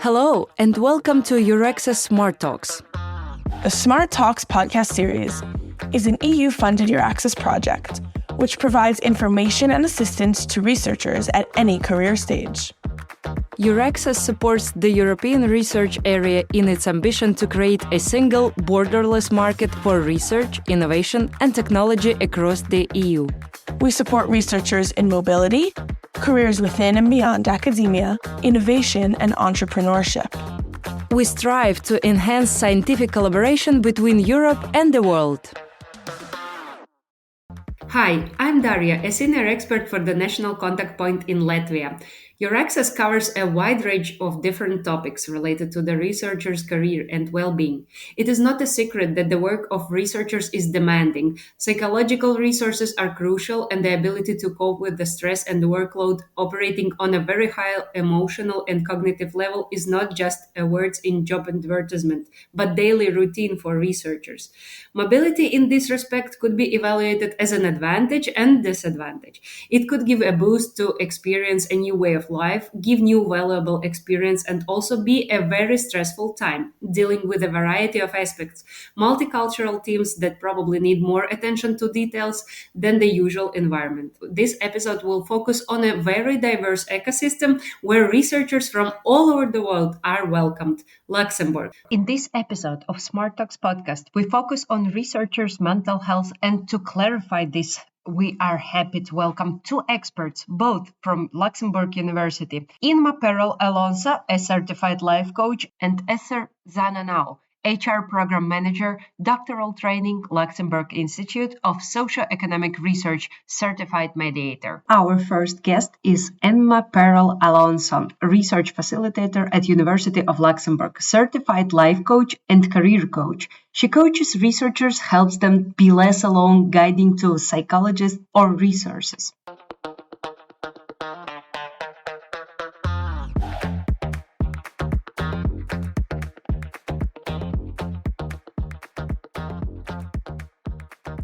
Hello, and welcome to Eurex's Smart Talks. The Smart Talks podcast series is an EU-funded Euraccess project, which provides information and assistance to researchers at any career stage. Euraccess supports the European research area in its ambition to create a single, borderless market for research, innovation, and technology across the EU. We support researchers in mobility, careers within and beyond academia, innovation, and entrepreneurship. We strive to enhance scientific collaboration between Europe and the world. Hi, I'm Daria, a senior expert for the National Contact Point in Latvia. Euraccess covers a wide range of different topics related to the researcher's career and well-being. It is not a secret that the work of researchers is demanding. Psychological resources are crucial, and the ability to cope with the stress and the workload operating on a very high emotional and cognitive level is not just a words in job advertisement, but daily routine for researchers. Mobility in this respect could be evaluated as an advantage and disadvantage. It could give a boost to experience a new way of life, give new valuable experience, and also be a very stressful time, dealing with a variety of aspects, multicultural teams that probably need more attention to details than the usual environment. This episode will focus on a very diverse ecosystem where researchers from all over the world are welcomed. Luxembourg. In this episode of Smart Talks podcast, we focus on researchers' mental health, and to clarify this, we are happy to welcome two experts, both from Luxembourg University, Inma Peral Alonso, a certified life coach, and Esther Zana-Nau, HR Programme Manager Doctoral Training, Luxembourg Institute of Socio-Economic Research, certified mediator. Our first guest is Inma Peral Alonso, research facilitator at University of Luxembourg, certified life coach and career coach. She coaches researchers, helps them be less alone, guiding to psychologists or resources.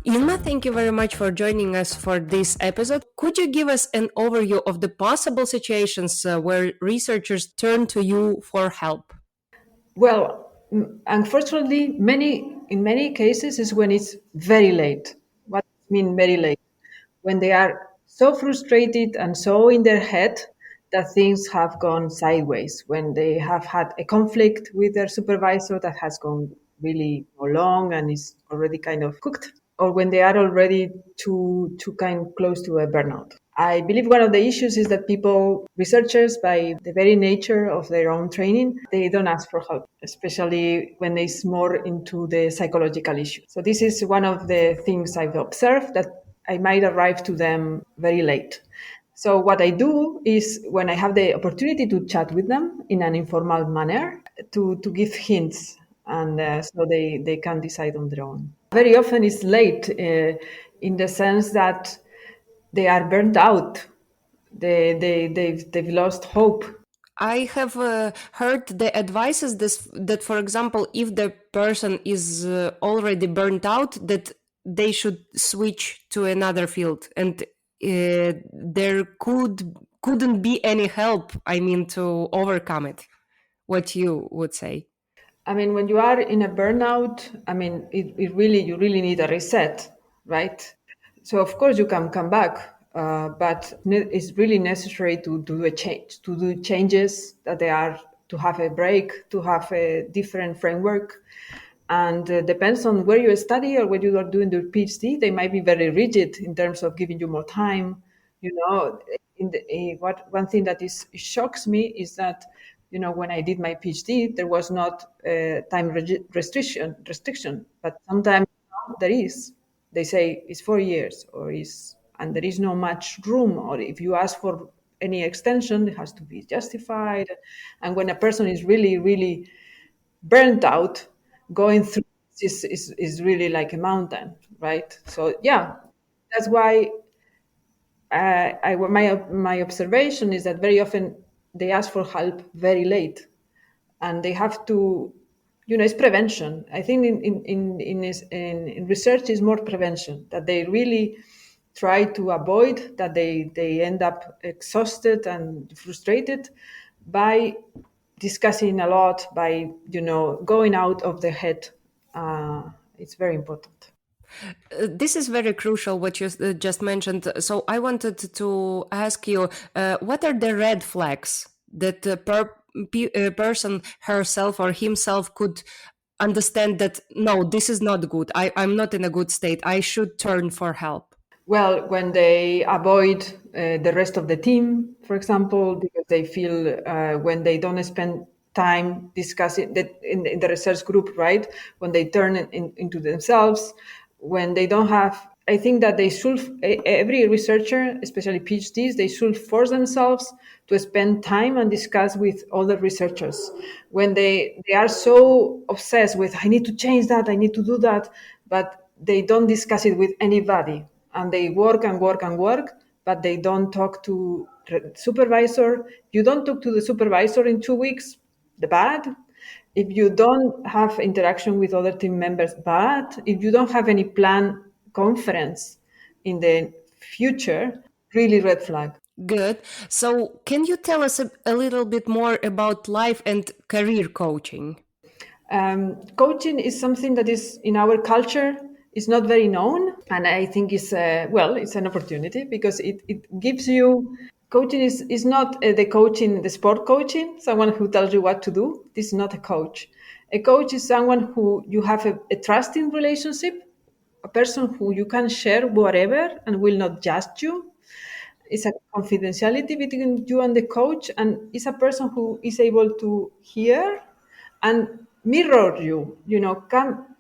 Inma, thank you very much for joining us for this episode. Could you give us an overview of the possible situations where researchers turn to you for help? Well, unfortunately, in many cases is when it's very late. What does it mean very late? When they are so frustrated and so in their head that things have gone sideways, when they have had a conflict with their supervisor that has gone really long and is already kind of cooked, or when they are already too kind close to a burnout. I believe one of the issues is that researchers, by the very nature of their own training, they don't ask for help, especially when it's more into the psychological issue. So this is one of the things I've observed, that I might arrive to them very late. So what I do is, when I have the opportunity to chat with them in an informal manner, to give hints, and so they can decide on their own. Very often it's late in the sense that they are burnt out. They've lost hope. I have heard the advices that, for example, if the person is already burnt out, that they should switch to another field, and there couldn't be any help. To overcome it. What you would say? When you are in a burnout, you really need a reset, right? So of course you can come back, but it's really necessary to do a change, to do changes that they are, to have a break, to have a different framework. And depends on where you study or where you are doing your PhD, they might be very rigid in terms of giving you more time. One thing that shocks me is that, when I did my PhD, there was not a time restriction, but sometimes there is. They say it's 4 years, and there is no much room, or if you ask for any extension, it has to be justified. And when a person is really, really burnt out, going through is really like a mountain, right? So yeah, that's why my observation is that very often they ask for help very late, and they have to, it's prevention. I think in research is more prevention, that they really try to avoid that they end up exhausted and frustrated by discussing a lot, by going out of the head. It's very important. This is very crucial what you just mentioned. So I wanted to ask you, what are the red flags that a person herself or himself could understand that, no, this is not good. I'm not in a good state. I should turn for help. Well, when they avoid the rest of the team, for example, because they feel when they don't spend time discussing that in the research group, right? When they turn into themselves, when they don't have, I think that they should, every researcher, especially PhDs, they should force themselves to spend time and discuss with other researchers. When they are so obsessed with, I need to change that, I need to do that, but they don't discuss it with anybody, and they work and work and work, but they don't talk to the supervisor. You don't talk to the supervisor in 2 weeks, the bad. If you don't have interaction with other team members, bad. If you don't have any planned conference in the future, really red flag. Good. So can you tell us a little bit more about life and career coaching? Coaching is something that is in our culture is not very known, and I think it's it's an opportunity, because it gives you, coaching is not the coaching, the sport coaching, someone who tells you what to do. This is not a coach. A coach is someone who you have a trusting relationship, a person who you can share whatever and will not judge you. It's a confidentiality between you and the coach, and it's a person who is able to hear and mirror you.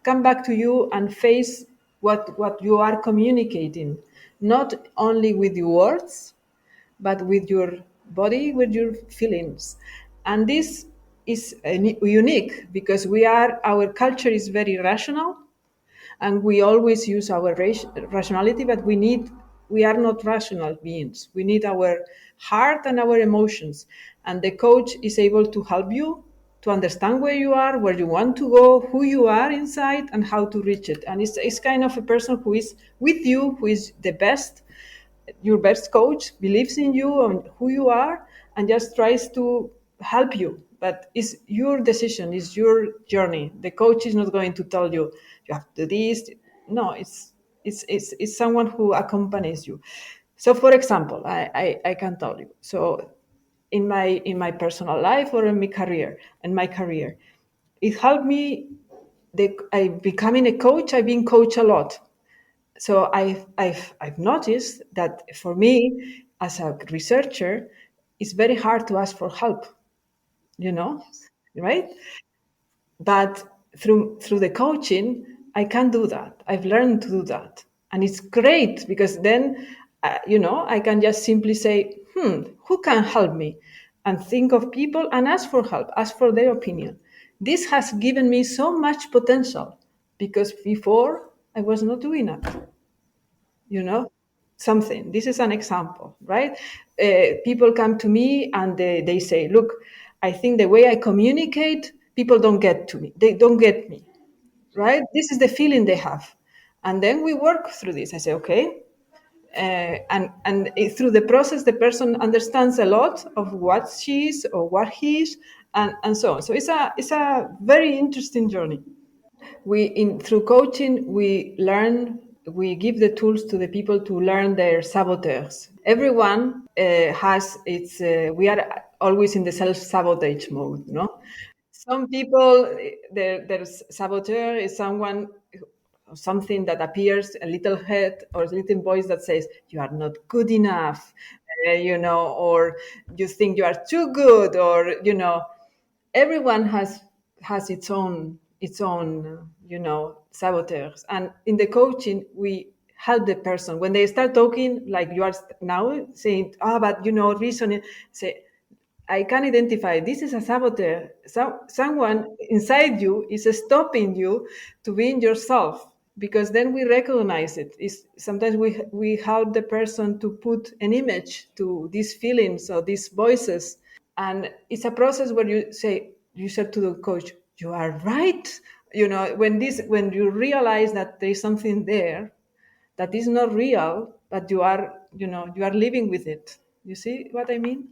Come back to you and face what you are communicating, not only with your words, but with your body, with your feelings. And this is unique, because our culture is very rational, and we always use our rationality, but we are not rational beings. We need our heart and our emotions, and the coach is able to help you to understand where you are, where you want to go, who you are inside, and how to reach it. And it's kind of a person who is with you, who is the best, your best coach, believes in you and who you are, and just tries to help you. But it's your decision, it's your journey. The coach is not going to tell you you have to do this. No, it's someone who accompanies you. So, for example, I can tell you. So, in my personal life, or in my career, it helped me. I becoming a coach. I've been coached a lot. So I've noticed that for me, as a researcher, it's very hard to ask for help, you know, right? But through the coaching, I can do that. I've learned to do that, and it's great, because then I can just simply say, who can help me, and think of people and ask for help, ask for their opinion. This has given me so much potential, because before I was not doing it. Something. This is an example, right? People come to me and they say, look, I think the way I communicate, people don't get to me. They don't get me, right? This is the feeling they have. And then we work through this. I say, okay. Through the process, the person understands a lot of what she is or what he is, and so on. So it's a very interesting journey. Through coaching, we give the tools to the people to learn their saboteurs. Everyone has its. We are always in the self-sabotage mode, no? Some people, their saboteur is something that appears, a little head or a little voice that says you are not good enough, or you think you are too good, or everyone has its own saboteurs. And in the coaching, we help the person when they start talking like you are now saying, but reasoning, say, I can identify this is a saboteur. Someone inside you is stopping you to being yourself, because then we recognize it. Sometimes we help the person to put an image to these feelings or these voices, and it's a process where you said to the coach, you are right. When you realize that there is something there that is not real, but you are living with it. You see what I mean?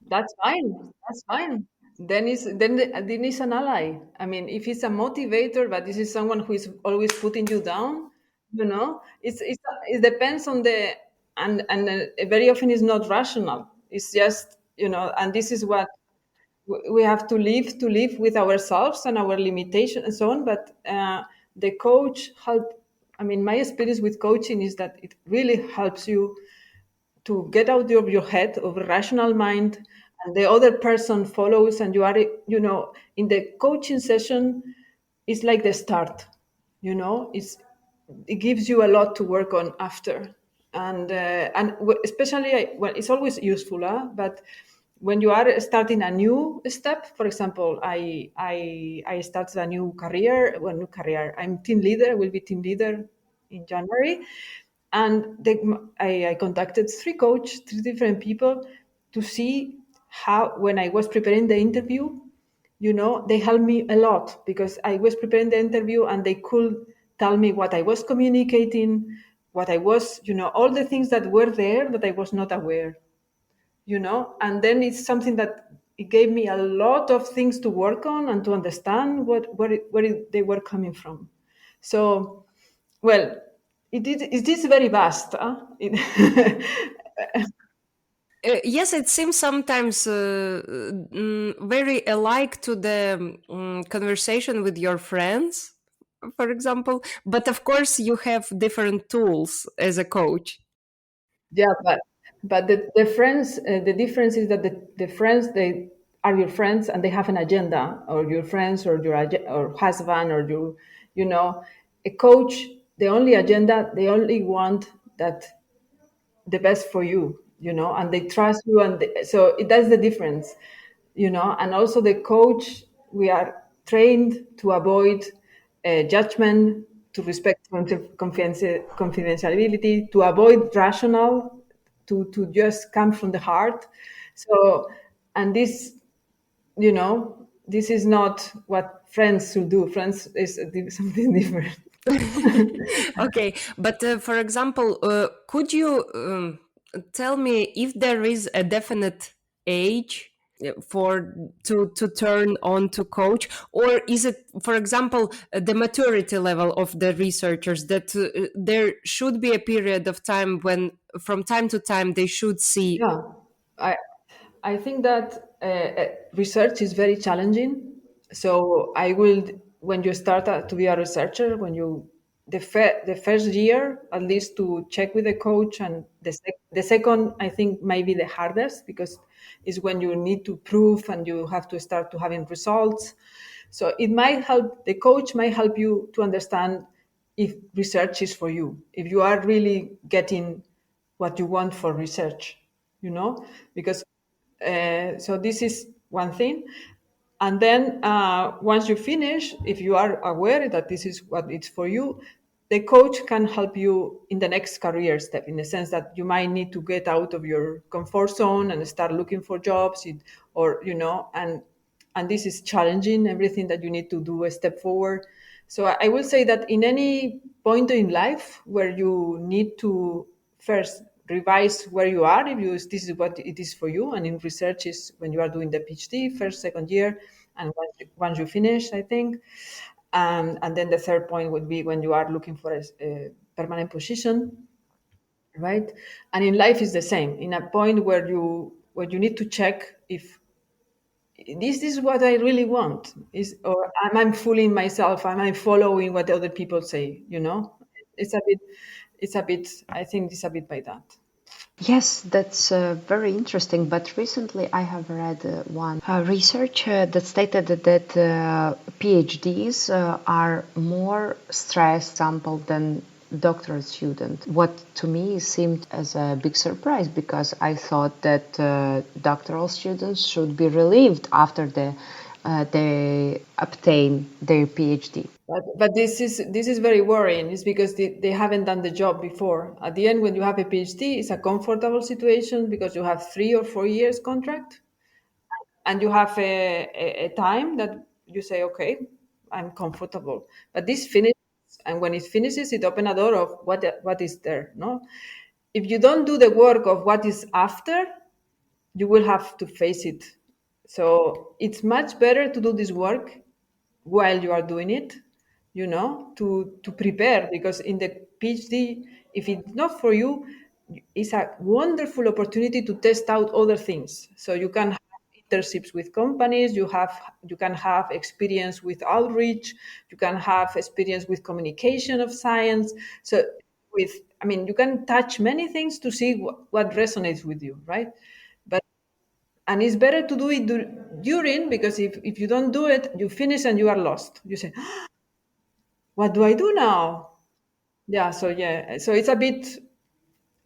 That's fine. That's fine. then is an ally. I mean, if it's a motivator, but this is someone who is always putting you down, it depends on the and very often it's not rational. It's just and this is what we have to live with ourselves and our limitation and so on. But the coach help. I mean, my experience with coaching is that it really helps you to get out of your head of a rational mind, and the other person follows, and you are in the coaching session. It's like the start. It gives you a lot to work on after, and especially well, it's always useful, but when you are starting a new step. For example, I started a new career. Well, new career, I'm team leader. I will be team leader in January. And I contacted three different people to see how, when I was preparing the interview, they helped me a lot, because I was preparing the interview and they could tell me what I was communicating, what I was, all the things that were there that I was not aware, and then it's something that it gave me a lot of things to work on and to understand they were coming from. So, well, it is very vast. Yes, it seems sometimes very alike to the conversation with your friends, for example. But of course, you have different tools as a coach. Yeah, but the friends, the difference is that the friends, they are your friends and they have an agenda, or your friends, or or husband, or a coach. The only agenda, they only want that the best for you, and they trust you, and so that's the difference, and also the coach, we are trained to avoid judgment, to respect confidentiality, to avoid rational, to just come from the heart. So, and this is not what friends should do. Friends is something different. Okay, but for example, could you tell me if there is a definite age for to turn on to coach, or is it, for example, the maturity level of the researchers, that there should be a period of time when from time to time they should see. Yeah, I I think that research is very challenging. So I will, when you start to be a researcher, when you the first year at least, to check with the coach, and the second, I think, might be the hardest, because it's when you need to prove and you have to start to having results. So it might help, the coach might help you to understand if research is for you, if you are really getting what you want for research, because so this is one thing. And then once you finish, if you are aware that this is what it's for you, the coach can help you in the next career step, in the sense that you might need to get out of your comfort zone and start looking for jobs, or and this is challenging, everything that you need to do a step forward. So I will say that in any point in life where you need to first revise where you are, if you this is what it is for you, and in research is when you are doing the PhD, first, second year, and once you finish, I think. And then the third point would be when you are looking for a permanent position, right? And in life is the same. In a point where you need to check if this is what I really want, is, or am I fooling myself? Am I following what other people say? It's a bit. It's a bit. I think it's a bit by that. Yes, that's very interesting. But recently I have read one research that stated that PhDs are more stressed sample than doctoral students. What to me seemed as a big surprise, because I thought that doctoral students should be relieved after they obtain their PhD. But this is very worrying. It's because they haven't done the job before. At the end, when you have a PhD, it's a comfortable situation, because you have 3 or 4 years contract, and you have a time that you say, okay, I'm comfortable. But this finishes, and when it finishes, it opens a door of what is there. No, if you don't do the work of what is after, you will have to face it So it's much better to do this work while you are doing it, to prepare, because in the PhD, if it's not for you, it's a wonderful opportunity to test out other things. So you can have internships with companies, you can have experience with outreach, you can have experience with communication of science. So you can touch many things to see what resonates with you, right? But and it's better to do it during, because if you don't do it, you finish and you are lost. You say, what do I do now? So it's a bit,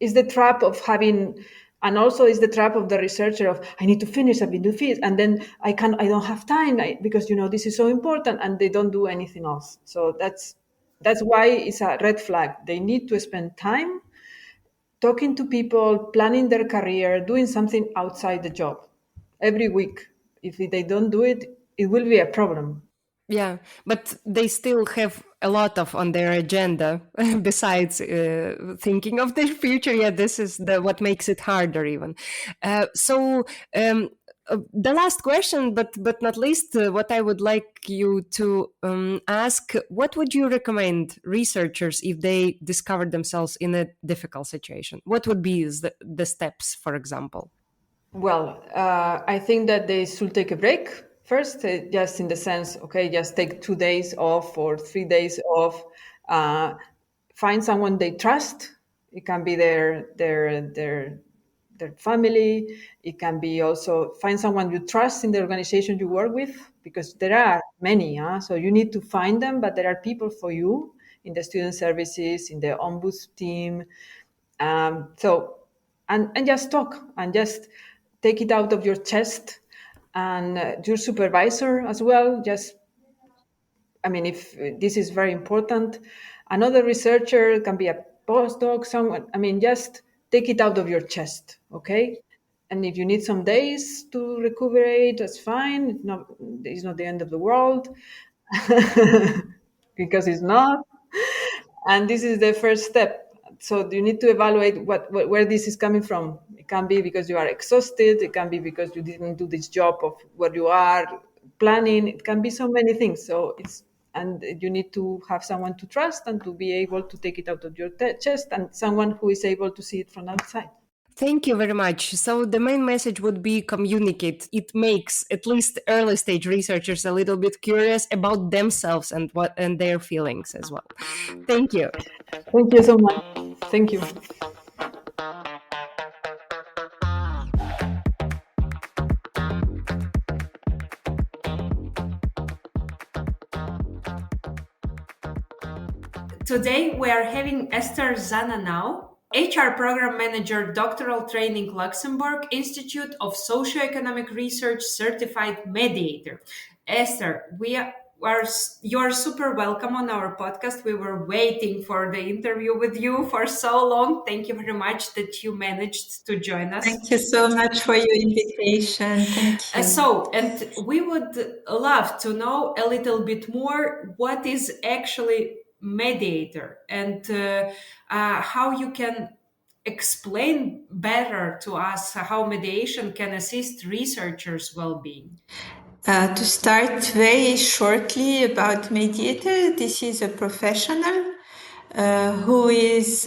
it's the trap of having, and also it's the trap of the researcher of, I need to finish, I've been to finish, and then I don't have time, because this is so important, and they don't do anything else. So that's why it's a red flag. They need to spend time talking to people, planning their career, doing something outside the job every week. If they don't do it, it will be a problem. Yeah, but they still have a lot of on their agenda besides thinking of their future. Yeah, this is what makes it harder even. The last question, but not least, what I would like you to ask: what would you recommend researchers if they discover themselves in a difficult situation? What would be the steps, for example? Well, I think that they should take a break first, just in the sense, okay, just take 2 days off or 3 days off. Uh, Find someone they trust. It can be their family. It can be also find someone you trust in the organization you work with, because there are many. So you need to find them, but there are people for you in the student services, in the ombuds team. And just talk and just take it out of your chest, and your supervisor as well. If this is very important, another researcher can be a postdoc, someone. Just take it out of your chest, okay? And if you need some days to recuperate, that's fine. It's not the end of the world, because it's not. And this is the first step. So you need to evaluate where this is coming from. It can be because you are exhausted. It can be because you didn't do this job of what you are planning. It can be so many things. And you need to have someone to trust and to be able to take it out of your chest, and someone who is able to see it from outside. Thank you very much. So the main message would be communicate. It makes at least early stage researchers a little bit curious about themselves and their feelings as well. Thank you. Thank you so much. Thank you. Today we are having Esther Zana-Nau, HR Programme Manager Doctoral Training Luxembourg Institute of Socio-Economic Research Certified Mediator. Esther, you're super welcome on our podcast. We were waiting for the interview with you for so long. Thank you very much that you managed to join us. Thank you so much for your invitation. Thank you. And we would love to know a little bit more what is actually mediator, and how you can explain better to us how mediation can assist researchers' well-being. To start very shortly about mediator, this is a professional who is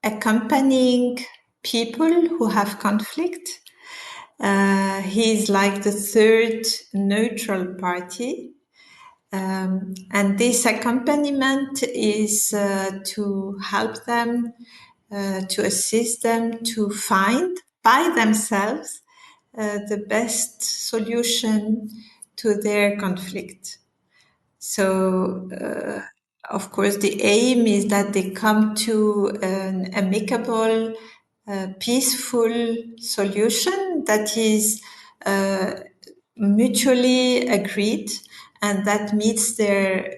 accompanying people who have conflict. He's like the third neutral party. And this accompaniment is to help them, to assist them to find by themselves the best solution to their conflict. So, of course, the aim is that they come to an amicable, peaceful solution that is mutually agreed and that meets that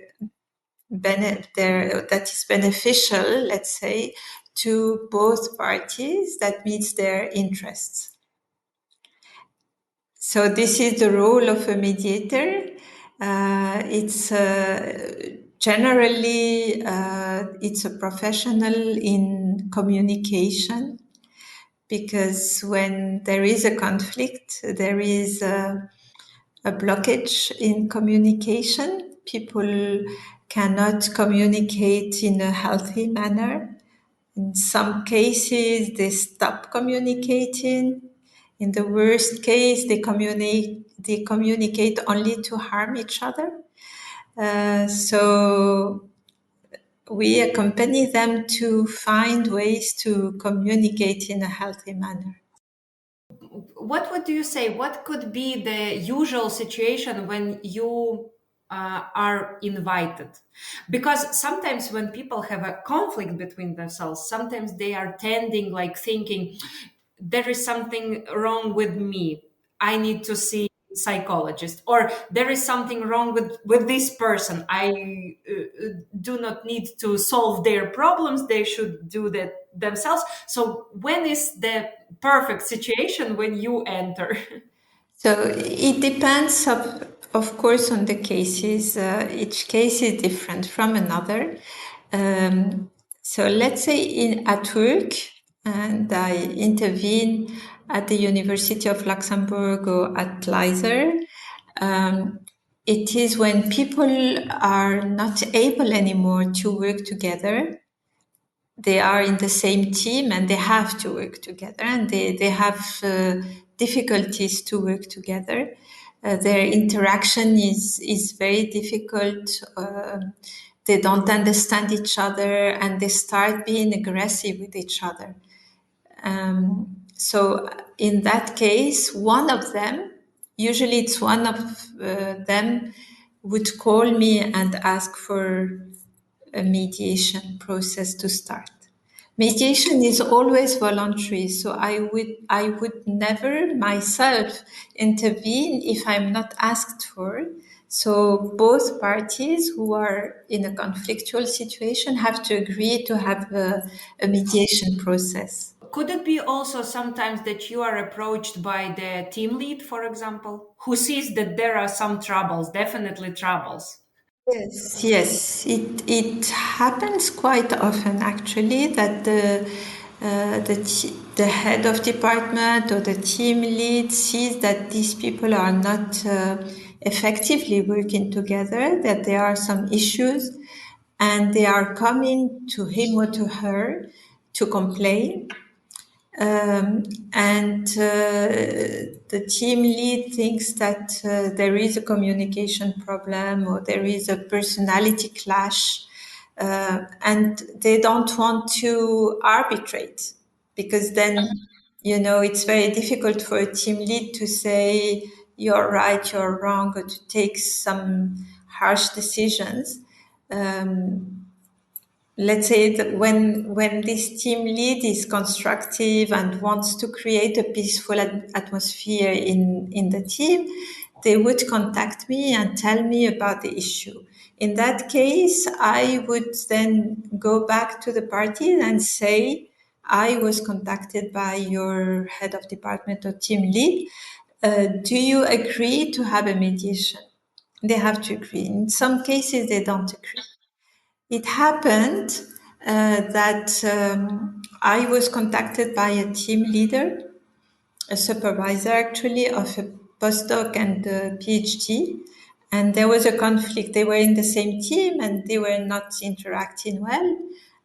is beneficial, let's say, to both parties, that meets their interests. So this is the role of a mediator. It's generally it's a professional in communication, because when there is a conflict, there is a blockage in communication. People cannot communicate in a healthy manner. In some cases, they stop communicating. In the worst case, they communicate only to harm each other. So we accompany them to find ways to communicate in a healthy manner. What would you say? What could be the usual situation when you are invited? Because sometimes when people have a conflict between themselves, sometimes they are tending like thinking, there is something wrong with me. I need to see psychologist, or there is something wrong with this person. I do not need to solve their problems. They should do that themselves. So when is the perfect situation when you enter? So it depends, of course, on the cases. Each case is different from another. So let's say at work, and I intervene at the University of Luxembourg or at LISER. It is when people are not able anymore to work together. They are in the same team and they have to work together, and they have difficulties to work together. Their interaction is very difficult. They don't understand each other and they start being aggressive with each other. So in that case, one of them, usually it's one of them, would call me and ask for a mediation process to start. Mediation is always voluntary, so I would never myself intervene if I'm not asked for. So both parties who are in a conflictual situation have to agree to have a mediation process. Could it be also sometimes that you are approached by the team lead, for example, who sees that there are some troubles, definitely troubles? Yes, it happens quite often actually that the head of department or the team lead sees that these people are not effectively working together, that there are some issues, and they are coming to him or to her to complain. Um, and the team lead thinks that there is a communication problem or there is a personality clash, and they don't want to arbitrate, because then, it's very difficult for a team lead to say you're right, you're wrong, or to take some harsh decisions. Let's say that when this team lead is constructive and wants to create a peaceful atmosphere in the team, they would contact me and tell me about the issue. In that case, I would then go back to the party and say, I was contacted by your head of department or team lead. Do you agree to have a mediation? They have to agree. In some cases, they don't agree. It happened that I was contacted by a team leader, a supervisor actually, of a postdoc and a PhD, and there was a conflict. They were in the same team and they were not interacting well.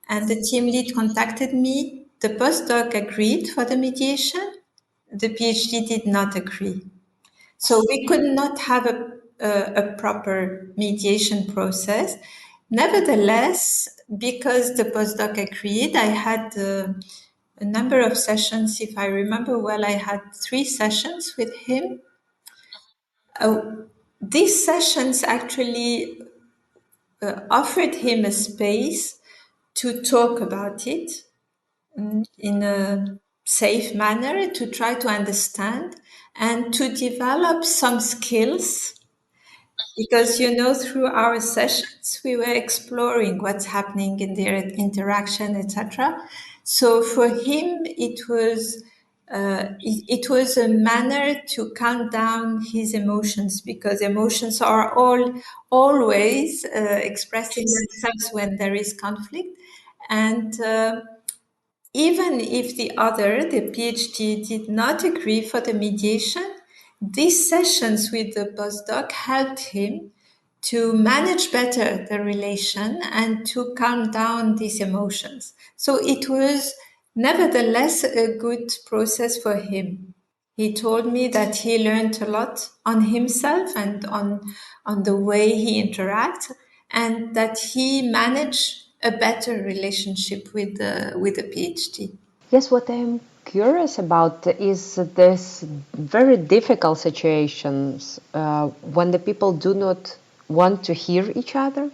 And the team lead contacted me. The postdoc agreed for the mediation. The PhD did not agree. So we could not have a proper mediation process. Nevertheless, because the postdoc agreed, I had a number of sessions. If I remember well, I had 3 sessions with him. These sessions actually offered him a space to talk about it in a safe manner, to try to understand and to develop some skills, because through our sessions we were exploring what's happening in their interaction, etc. So for him it was a manner to calm down his emotions, because emotions are always expressing themselves when there is conflict, and even if the PhD, did not agree for the mediation, these sessions with the postdoc helped him to manage better the relation and to calm down these emotions. So it was nevertheless a good process for him. He told me that he learned a lot on himself and on the way he interacts, and that he managed a better relationship with the PhD. Yes, what I'm curious about is this very difficult situations when the people do not want to hear each other.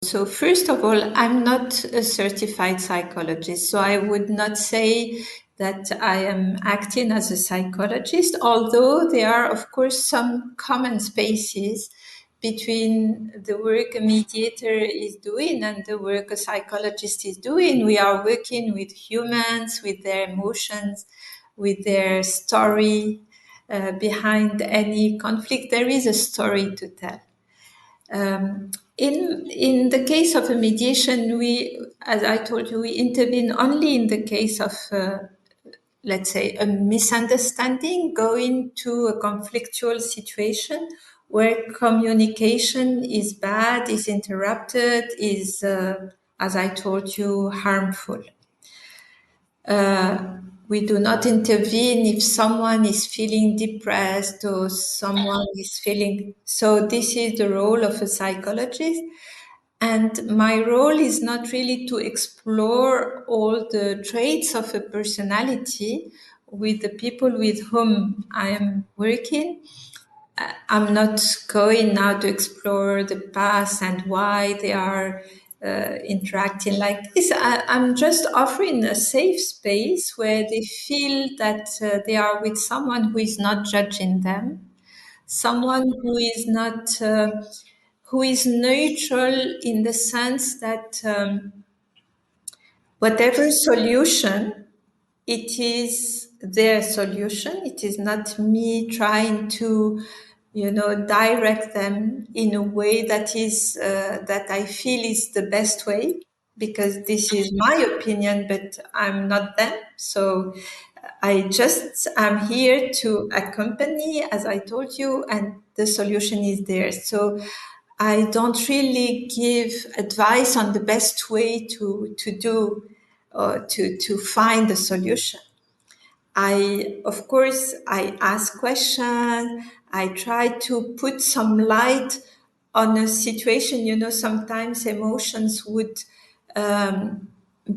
So first of all, I'm not a certified psychologist, so I would not say that I am acting as a psychologist, although there are, of course, some common spaces between the work a mediator is doing and the work a psychologist is doing. We are working with humans, with their emotions, with their story. Behind any conflict, there is a story to tell. In the case of a mediation, we, as I told you, we intervene only in the case of, let's say, a misunderstanding going to a conflictual situation where communication is bad, is interrupted, is, as I told you, harmful. We do not intervene if someone is feeling depressed or someone is feeling. So, this is the role of a psychologist. And my role is not really to explore all the traits of a personality with the people with whom I am working. I'm not going now to explore the past and why they are interacting like this. I'm just offering a safe space where they feel that they are with someone who is not judging them, someone who is not, who is neutral in the sense that whatever solution, it is their solution. It is not me trying to, direct them in a way that is that I feel is the best way, because this is my opinion, but I'm not them. So I'm here to accompany, as I told you, and the solution is there. So I don't really give advice on the best way to do to find a solution. Of course, I ask questions. I try to put some light on a situation. Sometimes emotions would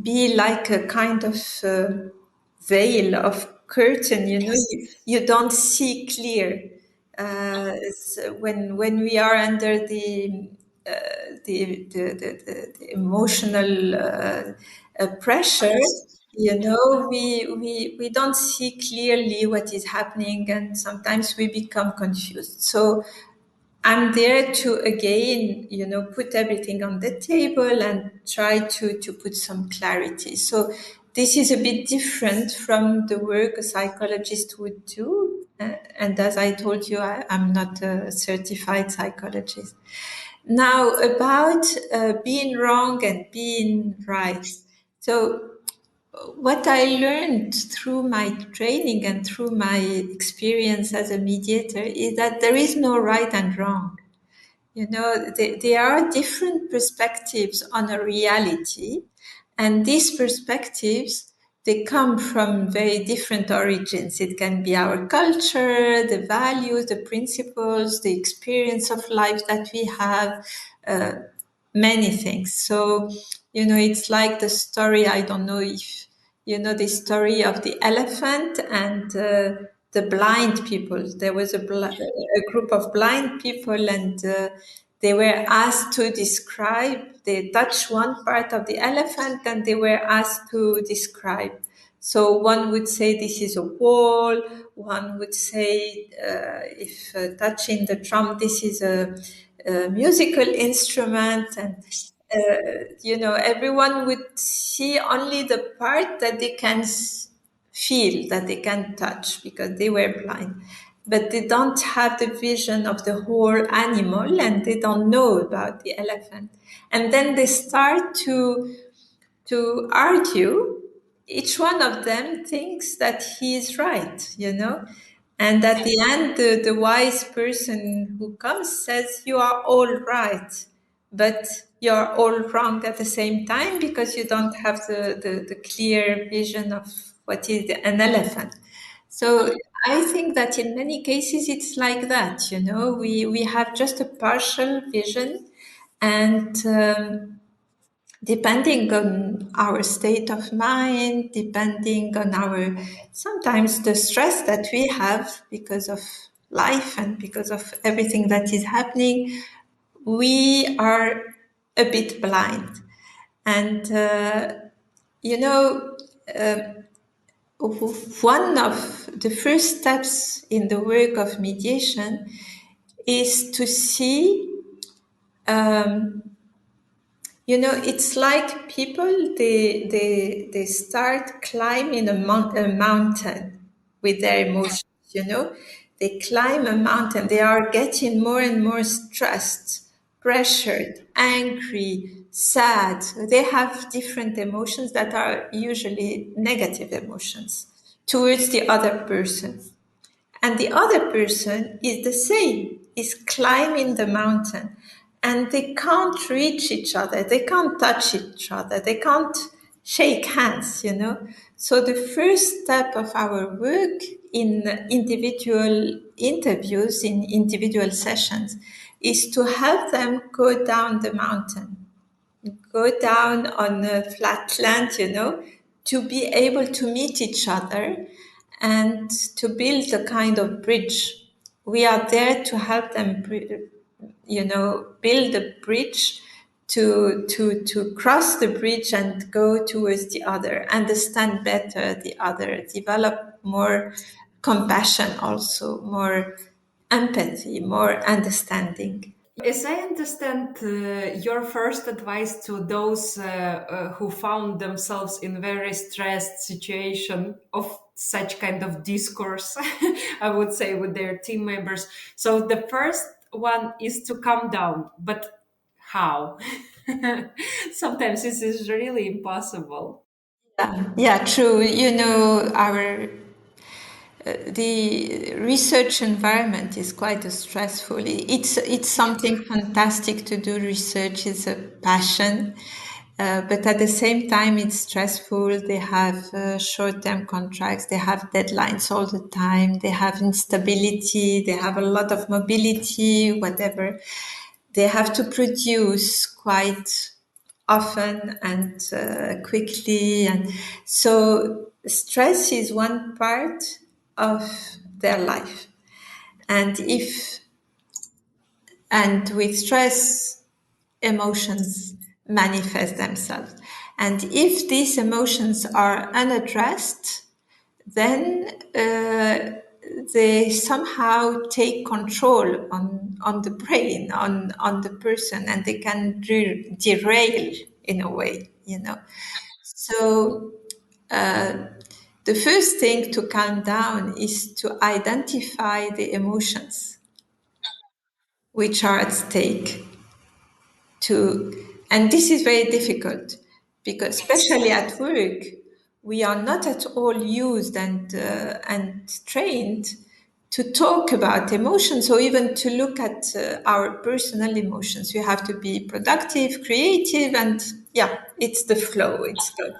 be like a kind of veil of curtain. You don't see clear. When we are under the emotional pressure, we don't see clearly what is happening, and sometimes we become confused. So I'm there to again, put everything on the table and try to put some clarity. So this is a bit different from the work a psychologist would do. And as I told you, I'm not a certified psychologist. Now, about being wrong and being right. So what I learned through my training and through my experience as a mediator is that there is no right and wrong. There are different perspectives on a reality, and these perspectives, they come from very different origins. It can be our culture, the values, the principles, the experience of life that we have, many things. So, it's like the story, I don't know if you know the story of the elephant and the blind people. There was a group of blind people, and they were asked to describe. They touched one part of the elephant, and they were asked to describe. So one would say this is a wall. One would say, if touching the drum, this is a musical instrument, and everyone would see only the part that they can feel, that they can touch, because they were blind. But they don't have the vision of the whole animal, and they don't know about the elephant. And then they start to argue each one of them thinks that he is right, and at the end, the wise person who comes says, you are all right, but you're all wrong at the same time because you don't have the clear vision of what is an elephant. So I think that in many cases it's like that, we have just a partial vision, and depending on our state of mind, depending on sometimes the stress that we have because of life and because of everything that is happening, we are a bit blind. And, you know, uh, one of the first steps in the work of mediation is to see, it's like people, they start climbing a mountain with their emotions, They climb a mountain. They are getting more and more stressed, pressured, angry, sad. They have different emotions that are usually negative emotions towards the other person. And the other person is the same, is climbing the mountain. And they can't reach each other. They can't touch each other. They can't shake hands, So the first step of our work in individual interviews, in individual sessions, is to help them go down the mountain, go down on a flat land, to be able to meet each other and to build a kind of bridge. We are there to help them, build a bridge to cross the bridge and go towards the other, understand better the other, develop more compassion also, more empathy, more understanding. As I understand, your first advice to those who found themselves in very stressed situation of such kind of discourse, I would say, with their team members. So the first one is to calm down, but how? Sometimes this is really impossible. Yeah, true. Our the research environment is quite stressful. It's something fantastic to do research. It's a passion, but at the same time, it's stressful. They have short-term contracts. They have deadlines all the time. They have instability. They have a lot of mobility. Whatever, they have to produce quite often and quickly, and so stress is one part of their life. And with stress, emotions manifest themselves, and if these emotions are unaddressed, then they somehow take control on the brain, on the person, and they can derail in a way, So the first thing to calm down is to identify the emotions which are at stake. And this is very difficult because, especially at work, we are not at all used and trained to talk about emotions or even to look at our personal emotions. You have to be productive, creative, and it's the flow. It's good.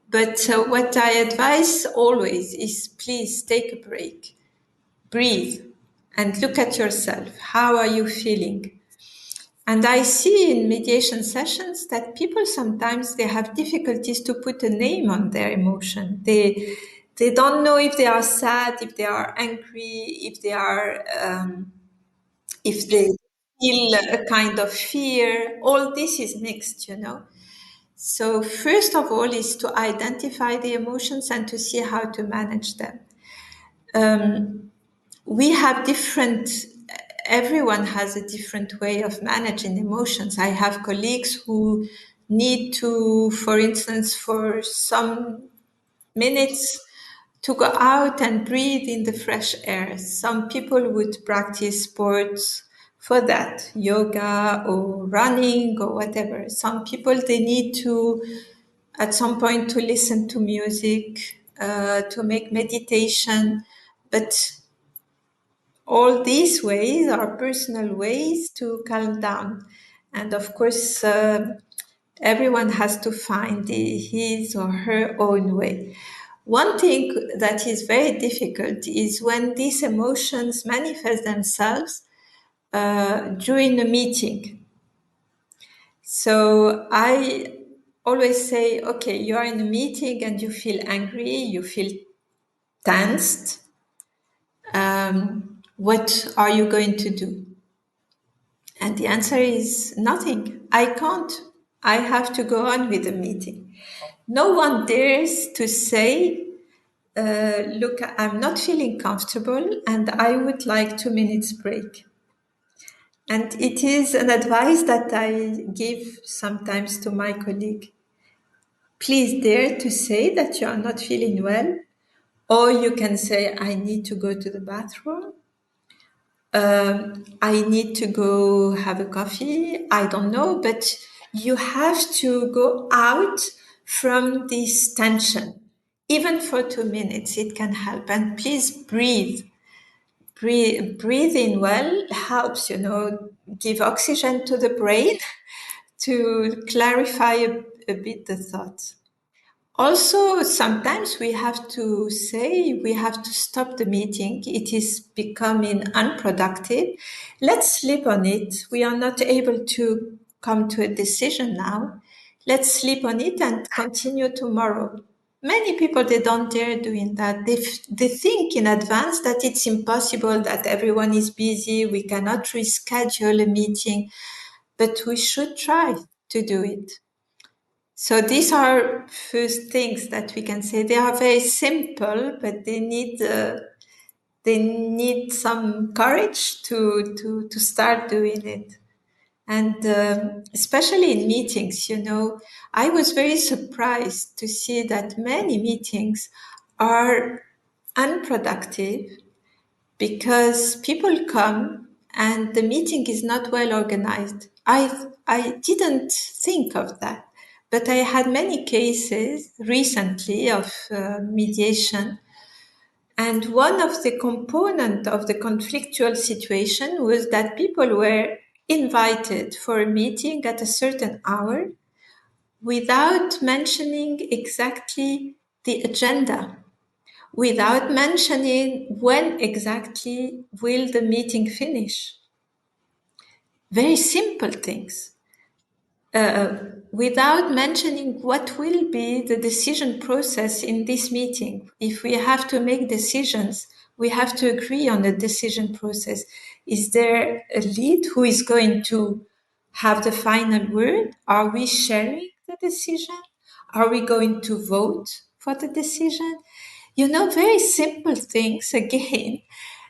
But what I advise always is, please take a break, breathe, and look at yourself. How are you feeling? And I see in mediation sessions that people sometimes they have difficulties to put a name on their emotion. They don't know if they are sad, if they are angry, if they feel a kind of fear. All this is mixed, So first of all is to identify the emotions and to see how to manage them. We have everyone has a different way of managing emotions. I have colleagues who need to, for instance, for some minutes to go out and breathe in the fresh air. Some people would practice sports for that, yoga or running or whatever. Some people, they need to at some point to listen to music, to make meditation, but all these ways are personal ways to calm down. And of course, everyone has to find his or her own way. One thing that is very difficult is when these emotions manifest themselves during a meeting. So I always say, okay, you are in a meeting and you feel angry, you feel tensed. What are you going to do? And the answer is nothing. I can't. I have to go on with the meeting. No one dares to say, look, I'm not feeling comfortable and I would like 2 minutes break. And it is an advice that I give sometimes to my colleague. Please dare to say that you are not feeling well, or you can say, I need to go to the bathroom. I need to go have a coffee. I don't know, but you have to go out from this tension. Even for 2 minutes, it can help. And please breathe. Breathing well helps, give oxygen to the brain to clarify a bit the thoughts. Also, sometimes we have to say we have to stop the meeting. It is becoming unproductive. Let's sleep on it. We are not able to come to a decision now. Let's sleep on it and continue tomorrow. Many people, they don't dare doing that. They think in advance that it's impossible, that everyone is busy. We cannot reschedule a meeting, but we should try to do it. So these are first things that we can say. They are very simple, but they need some courage to start doing it. And especially in meetings, I was very surprised to see that many meetings are unproductive because people come and the meeting is not well organized. I didn't think of that, but I had many cases recently of mediation. And one of the components of the conflictual situation was that people were invited for a meeting at a certain hour without mentioning exactly the agenda, without mentioning when exactly will the meeting finish. Very simple things. Without mentioning what will be the decision process in this meeting. If we have to make decisions, we have to agree on the decision process. Is there a lead who is going to have the final word? Are we sharing the decision? Are we going to vote for the decision? Very simple things again.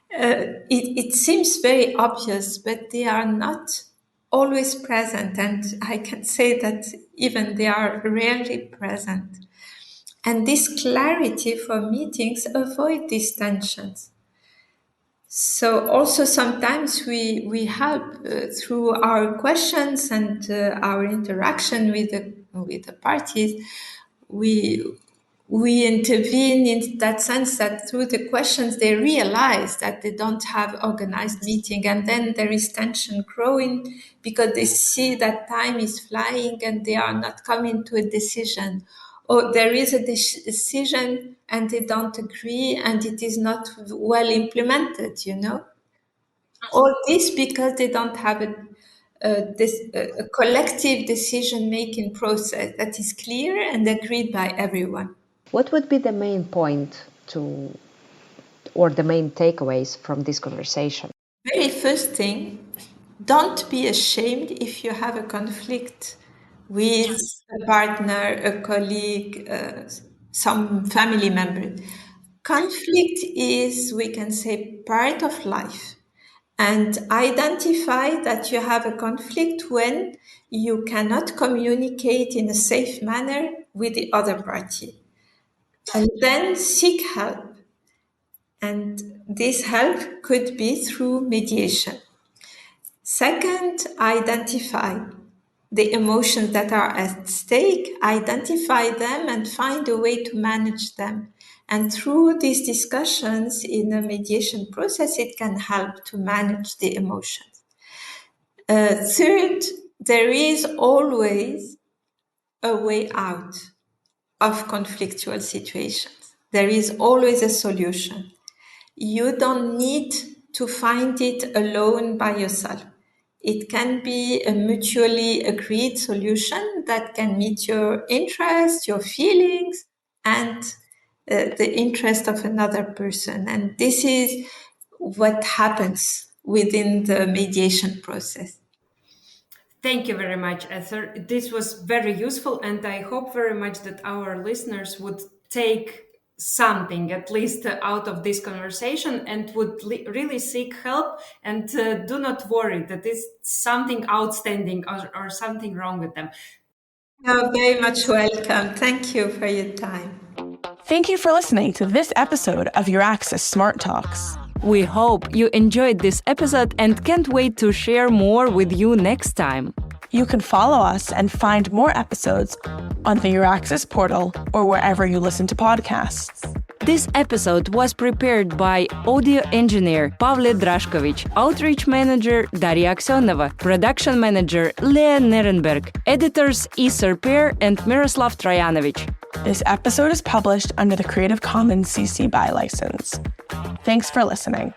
It seems very obvious, but they are not always present. And I can say that even they are rarely present. And this clarity for meetings avoid these tensions. So also sometimes we help through our questions and our interaction with the parties. We intervene in that sense that through the questions they realize that they don't have organized meeting, and then there is tension growing because they see that time is flying and they are not coming to a decision, or there is a decision and they don't agree and it is not well implemented. All this because they don't have a collective decision-making process that is clear and agreed by everyone. What would be the main point or the main takeaways from this conversation? Very first thing, don't be ashamed if you have a conflict with a partner, a colleague, some family member. Conflict is, we can say, part of life. And identify that you have a conflict when you cannot communicate in a safe manner with the other party. And then seek help. And this help could be through mediation. Second, identify. the emotions that are at stake, identify them, and find a way to manage them. And through these discussions in a mediation process, it can help to manage the emotions. Third, there is always a way out of conflictual situations. There is always a solution. You don't need to find it alone by yourself. It can be a mutually agreed solution that can meet your interests, your feelings, and the interest of another person. And this is what happens within the mediation process. Thank you very much, Esther. This was very useful, and I hope very much that our listeners would take something at least out of this conversation and would really seek help, and do not worry that it's something outstanding or something wrong with them. You're very much welcome. Thank you for your time. Thank you for listening to this episode of Your Access Smart Talks. We hope you enjoyed this episode and can't wait to share more with you next time. You can follow us and find more episodes on the Your Access portal or wherever you listen to podcasts. This episode was prepared by audio engineer Pavle Drašković, outreach manager Daria Aksionova, production manager Lea Nirenberg, editors Iser Per and Miroslav Trajanovic. This episode is published under the Creative Commons CC BY license. Thanks for listening.